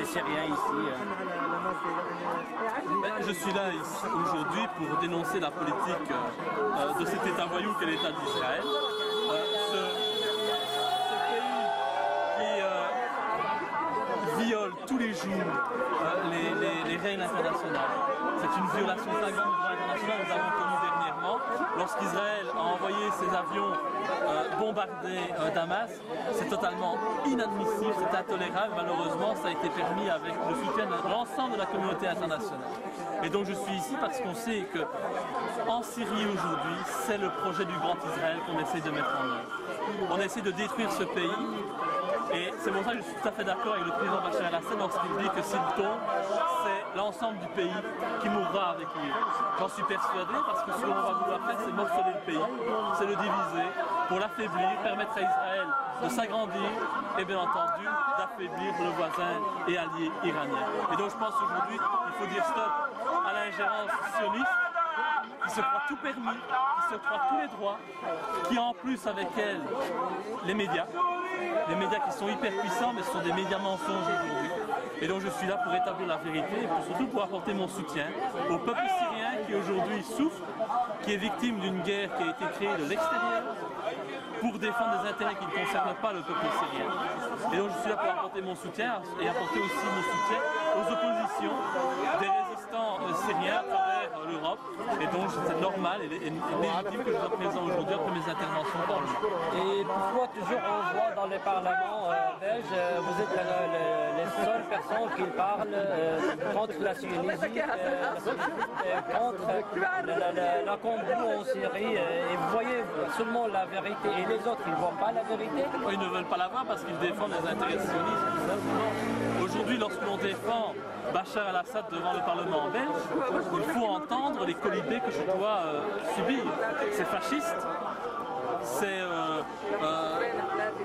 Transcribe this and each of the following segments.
les Syriens ici? Je suis là aujourd'hui pour dénoncer la politique de cet État voyou qu'est l'État d'Israël. Ce pays qui viole tous les jours les règles internationales. C'est une violation flagrante du droit international, nous avons connu dernièrement. Lorsqu'Israël a envoyé ses avions bombarder Damas, c'est totalement inadmissible, c'est intolérable. Malheureusement, ça a été permis avec le soutien de l'ensemble de la communauté internationale. Et donc je suis ici parce qu'on sait que en Syrie aujourd'hui, c'est le projet du Grand Israël qu'on essaie de mettre en œuvre. On essaie de détruire ce pays. Et c'est pour ça que je suis tout à fait d'accord avec le président Bachar el-Assad lorsqu'il dit que s'il tombe, c'est l'ensemble du pays qui mourra avec lui. J'en suis persuadé parce que ce qu'on va vouloir faire, c'est morceler le pays, c'est le diviser pour l'affaiblir, permettre à Israël de s'agrandir et bien entendu d'affaiblir le voisin et allié iranien. Et donc je pense aujourd'hui qu'il faut dire stop à l'ingérence sioniste qui se croit tout permis, qui se croit tous les droits, qui a en plus avec elle les médias qui sont hyper puissants, mais ce sont des médias mensonges aujourd'hui. Et donc je suis là pour établir la vérité et surtout pour apporter mon soutien au peuple syrien qui aujourd'hui souffre, qui est victime d'une guerre qui a été créée de l'extérieur pour défendre des intérêts qui ne concernent pas le peuple syrien. Et donc je suis là pour apporter mon soutien et apporter aussi mon soutien aux oppositions des résistants syriens à travers l'Europe. Et donc c'est normal et légitime que je sois présent aujourd'hui après mes interventions au Parlement. Et pourquoi toujours on voit dans les parlements belges, vous êtes les seules personnes qui parlent contre la sionisme, contre la combat en Syrie, et vous voyez seulement la vérité et les autres ils ne voient pas la vérité? Ils ne veulent pas la voir parce qu'ils défendent les intérêts sionistes. Aujourd'hui, lorsque l'on défend Bachar el-Assad devant le Parlement belge, il faut entendre les colibés que je dois subir. C'est fasciste, c'est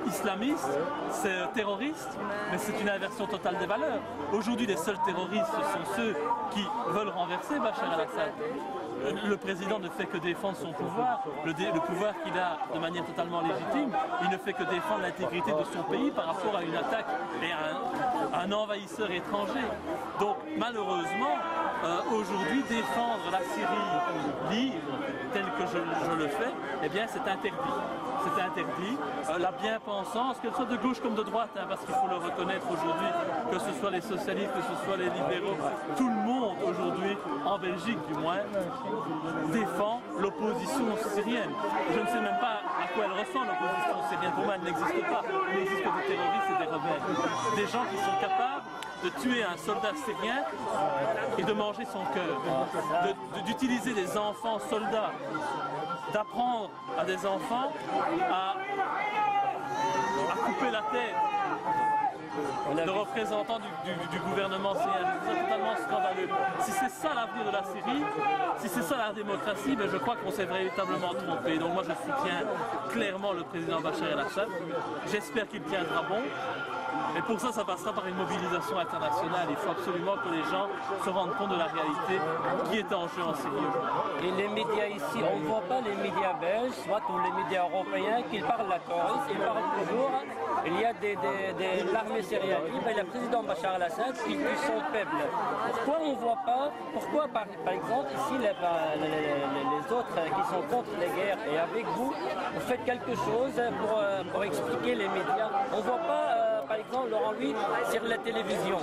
islamiste, c'est terroriste, mais c'est une inversion totale des valeurs. Aujourd'hui, les seuls terroristes, ce sont ceux qui veulent renverser Bachar el-Assad. Le président ne fait que défendre son pouvoir, le pouvoir qu'il a de manière totalement légitime. Il ne fait que défendre l'intégrité de son pays par rapport à une attaque et à un envahisseur étranger. Donc malheureusement, aujourd'hui, défendre la Syrie libre, telle que je le fais, eh bien c'est interdit. C'est interdit. La bien-pensance, qu'elle soit de gauche comme de droite, hein, parce qu'il faut le reconnaître aujourd'hui, que ce soit les socialistes, que ce soit les libéraux, tout le monde aujourd'hui, en Belgique du moins, défend l'opposition syrienne. Je ne sais même pas à quoi elle ressemble l'opposition syrienne. Pour moi, elle n'existe pas. Il n'existe que des terroristes et des rebelles. Des gens qui sont capables de tuer un soldat syrien et de manger son cœur. D'utiliser des enfants soldats, d'apprendre à des enfants à couper la tête de représentants du gouvernement syrien. C'est totalement scandaleux. Si c'est ça l'avenir de la Syrie, si c'est ça la démocratie, ben je crois qu'on s'est véritablement trompé. Donc moi je soutiens clairement le président Bachar el-Assad. J'espère qu'il tiendra bon. Et pour ça, ça passera par une mobilisation internationale. Il faut absolument que les gens se rendent compte de la réalité qui est en jeu en Syrie aujourd'hui. Et les médias ici, on ne voit pas les médias belges, soit tous les médias européens qui parlent la Corse, ils parlent toujours. Il y a l'armée syrienne libre et le président Bachar el-Assad qui tue son peuple. Pourquoi on ne voit pas, pourquoi par exemple ici les autres qui sont contre les guerres et avec vous, vous faites quelque chose pour expliquer les médias? On ne voit pas par exemple Laurent Louis sur la télévision.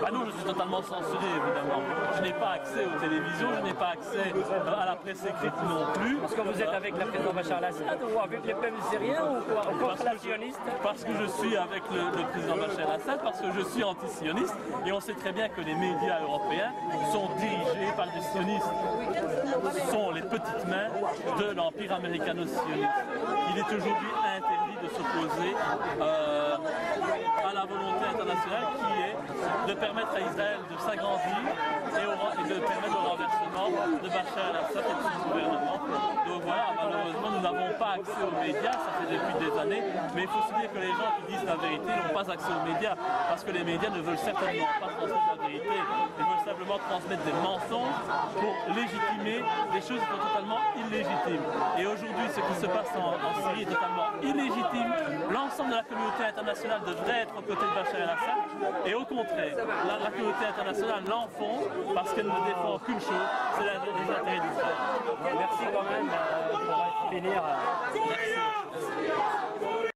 Ah non, je suis totalement censuré évidemment. Je n'ai pas accès aux télévisions, je n'ai pas accès à la presse écrite non plus. Parce que vous êtes avec le président Bachar el-Assad ou avec les peuples syriens ou quoi, contre la sioniste? Parce que je suis avec le président Bachar el-Assad, parce que je suis anti-sioniste et on sait très bien que les médias européens sont dirigés par des sionistes. Ce sont les petites mains de l'empire américano-sioniste. Il est aujourd'hui interdit de s'opposer à la volonté internationale qui est de permettre à Israël de s'agrandir et de permettre le renversement de Bachar el-Assad et de son gouvernement. Donc voilà, malheureusement, nous n'avons pas accès aux médias, ça fait depuis des années, mais il faut se dire que les gens qui disent la vérité n'ont pas accès aux médias, parce que les médias ne veulent certainement pas transmettre la vérité, ils veulent simplement transmettre des mensonges pour légitimer des choses qui sont totalement illégitimes. Et aujourd'hui, ce qui se passe en Syrie est totalement illégitime. L'ensemble de la communauté internationale devrait être aux côtés de Bachar el-Assad, et au contraire, la communauté internationale l'enfonce parce qu'elle ne défend qu'une chose, c'est les intérêts d'Israël. Merci quand même pour finir. Merci.